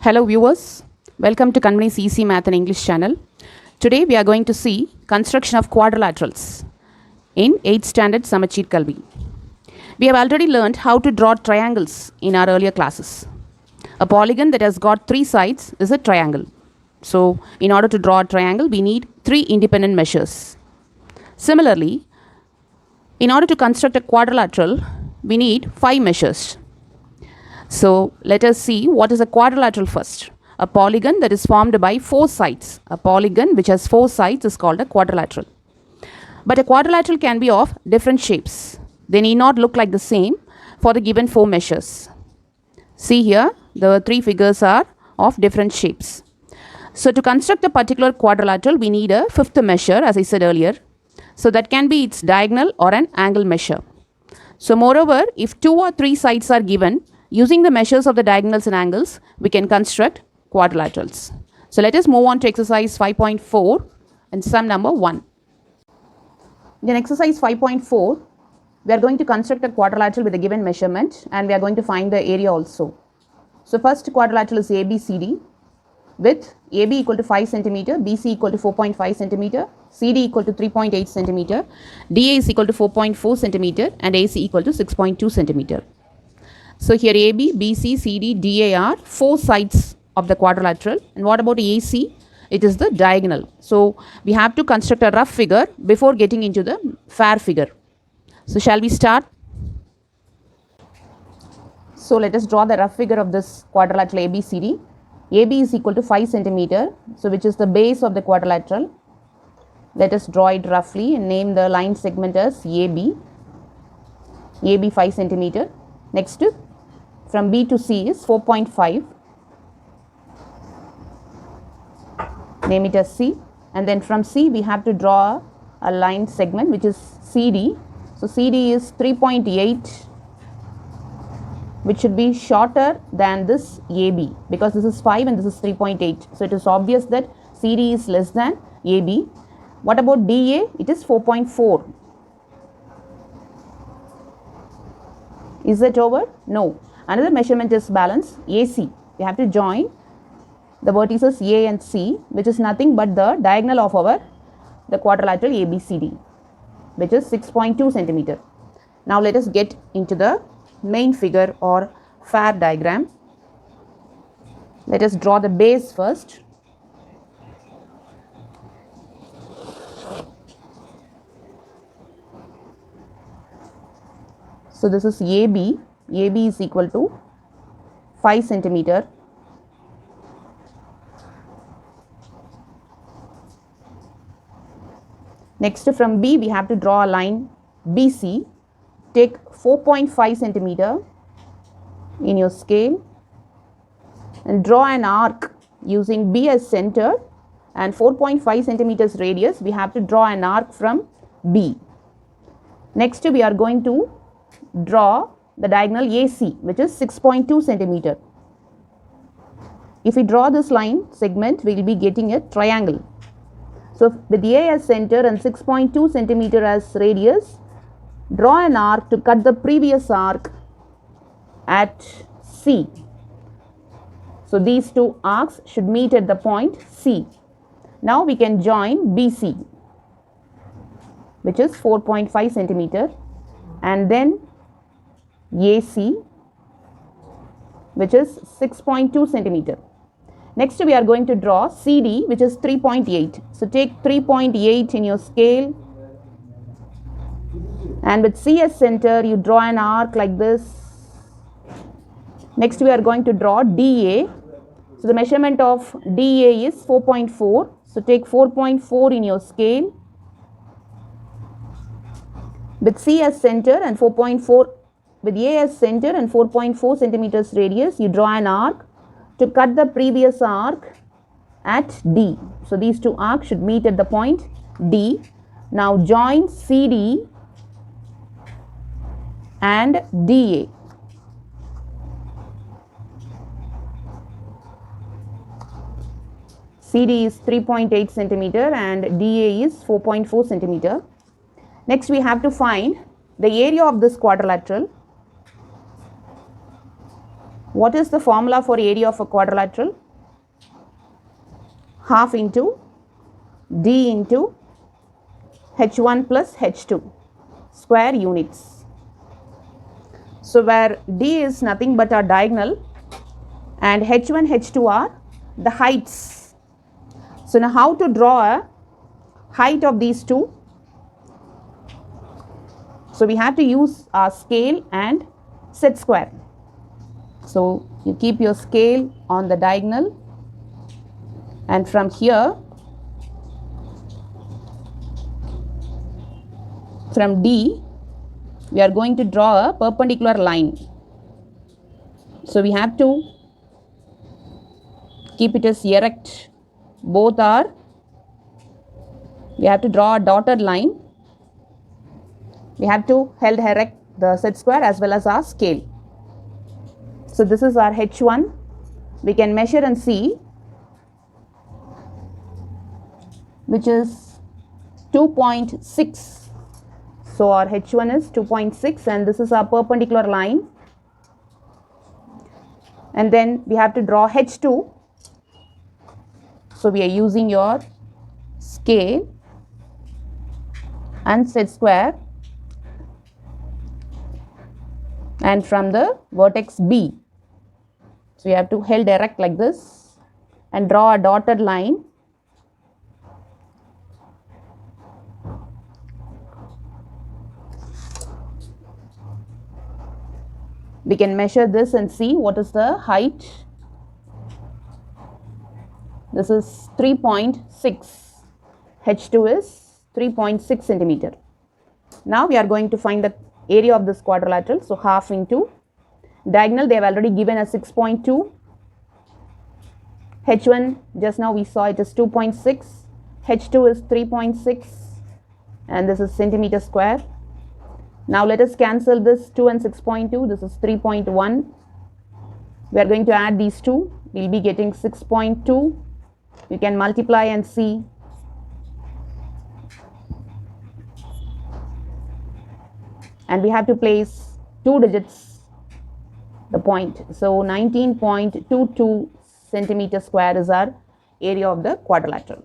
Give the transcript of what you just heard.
Hello viewers, welcome to Convenience Easy Math and English channel. Today we are going to see construction of quadrilaterals in 8th standard Samachir Kalvi. We have already learned how to draw triangles in our earlier classes. A polygon that has got 3 sides is a triangle. So in order to draw a triangle we need 3 independent measures. Similarly, in order to construct a quadrilateral we need 5 measures. So let us see what is a quadrilateral first. A polygon that is formed by 4 sides. A polygon which has 4 sides is called a quadrilateral. But a quadrilateral can be of different shapes. They need not look like the same for the given 4 measures. See here, the 3 figures are of different shapes. So to construct a particular quadrilateral, we need a 5th measure, as I said earlier. So that can be its diagonal or an angle measure. So moreover, if 2 or 3 sides are given, using the measures of the diagonals and angles, we can construct quadrilaterals. So let us move on to exercise 5.4 and sum number 1. In exercise 5.4, we are going to construct a quadrilateral with a given measurement and we are going to find the area also. So first quadrilateral is ABCD with AB equal to 5 cm, BC equal to 4.5 cm, CD equal to 3.8 cm, DA is equal to 4.4 cm and AC equal to 6.2 cm. So here AB, BC, CD, DA are 4 sides of the quadrilateral. And what about AC? It is the diagonal. So we have to construct a rough figure before getting into the fair figure. So shall we start? So let us draw the rough figure of this quadrilateral ABCD. AB is equal to 5 cm, so which is the base of the quadrilateral. Let us draw it roughly and name the line segment as AB. AB 5 cm. Next, from B to C is 4.5. Name it as C. And then from C we have to draw a line segment which is CD. So CD is 3.8, which should be shorter than this AB because this is 5 and this is 3.8. So it is obvious that CD is less than AB. What about DA? It is 4.4. Is it over? No. Another measurement is balance AC. We have to join the vertices A and C, which is nothing but the diagonal of the quadrilateral ABCD, which is 6.2 cm. Now let us get into the main figure or fair diagram. Let us draw the base first. So this is AB. AB is equal to 5 cm. Next from B we have to draw a line BC. Take 4.5 cm in your scale and draw an arc using B as center and 4.5 centimeters radius. We have to draw an arc from B. Next we are going to draw the diagonal AC, which is 6.2 centimeter. If we draw this line segment, we will be getting a triangle. So with A as center and 6.2 centimeter as radius, draw an arc to cut the previous arc at C. So these 2 arcs should meet at the point C. Now we can join BC, which is 4.5 centimeter, and then AC, which is 6.2 centimeter. Next we are going to draw CD, which is 3.8. So take 3.8 in your scale and with C as center you draw an arc like this. Next we are going to draw DA. So the measurement of DA is 4.4. So take 4.4 in your scale. With C as center and 4.4, with A as center and 4.4 centimeters radius, you draw an arc to cut the previous arc at D. So these 2 arcs should meet at the point D. Now join CD and DA. CD is 3.8 centimeter and DA is 4.4 centimeter. Next we have to find the area of this quadrilateral. What is the formula for area of a quadrilateral? Half into D into H1 plus H2 square units. So where D is nothing but our diagonal and H1, H2 are the heights. So now how to draw a height of these two? So we have to use our scale and set square. So you keep your scale on the diagonal, and from here, from D, we are going to draw a perpendicular line. So we have to keep it as erect. Both are, we have to draw a dotted line. We have to hold erect the set square as well as our scale. So this is our H1. We can measure and see, which is 2.6. So our H1 is 2.6 and this is our perpendicular line. And then we have to draw H2. So we are using your scale and set square, and from the vertex B. So you have to hold erect like this and draw a dotted line. We can measure this and see what is the height. This is 3.6. H2 is 3.6 centimeter. Now we are going to find the area of this quadrilateral. So half into diagonal, they have already given a 6.2. H1 just now we saw it is 2.6. H2 is 3.6 and this is centimeter square. Now let us cancel this 2 and 6.2. This is 3.1. We are going to add these two. We will be getting 6.2. You can multiply and see. And we have to place 2 digits, the point. So 19.22 centimeter square is our area of the quadrilateral.